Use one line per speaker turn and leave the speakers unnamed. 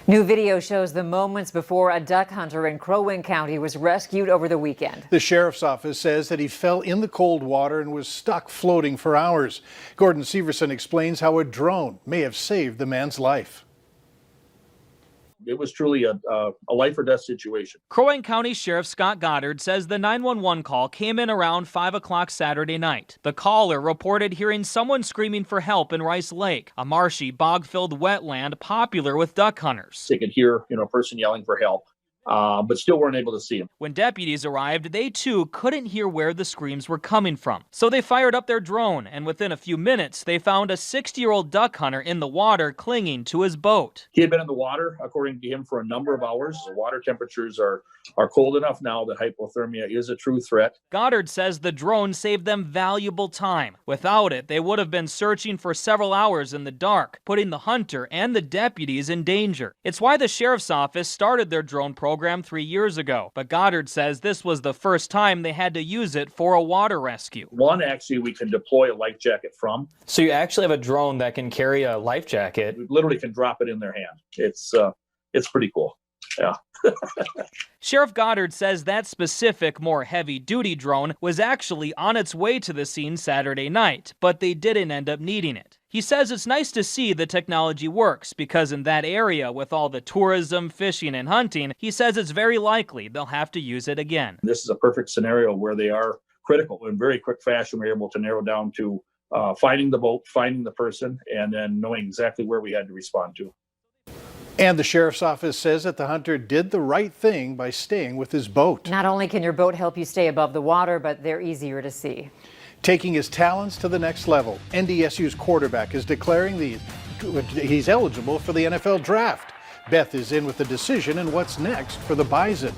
New video shows the moments before a duck hunter in Crow Wing County was rescued over the weekend.
The sheriff's office says that he fell in the cold water and was stuck floating for hours. Gordon Severson explains how a drone may have saved the man's life.
It was truly a life or death situation.
Crow Wing County Sheriff Scott Goddard says the 911 call came in around 5 o'clock Saturday night. The caller reported hearing someone screaming for help in Rice Lake, a marshy, bog-filled wetland popular with duck hunters.
They could hear, a person yelling for help, but still weren't able to see him.
When deputies arrived, they too couldn't hear where the screams were coming from. So they fired up their drone, and within a few minutes, they found a 60-year-old duck hunter in the water clinging to his boat.
He had been in the water, according to him, for a number of hours. The water temperatures are cold enough now that hypothermia is a true threat.
Goddard says the drone saved them valuable time. Without it, they would have been searching for several hours in the dark, putting the hunter and the deputies in danger. It's why the sheriff's office started their drone program 3 years ago. But Goddard says this was the first time they had to use it for a water rescue.
One, actually, we can deploy a life jacket from.
So you actually have a drone that can carry a life jacket?
We literally can drop it in their hand. It's pretty cool. Yeah.
Sheriff Goddard says that specific, more heavy-duty drone was actually on its way to the scene Saturday night, but they didn't end up needing it. He says it's nice to see the technology works because in that area with all the tourism, fishing, and hunting, he says it's very likely they'll have to use it again.
This is a perfect scenario where they are critical. In very quick fashion, we're able to narrow down to finding the boat, finding the person, and then knowing exactly where we had to respond to.
And the sheriff's office says that the hunter did the right thing by staying with his boat.
Not only can your boat help you stay above the water, but they're easier to see.
Taking his talents to the next level, NDSU's quarterback is declaring he's eligible for the NFL draft. Beth is in with the decision and what's next for the Bison.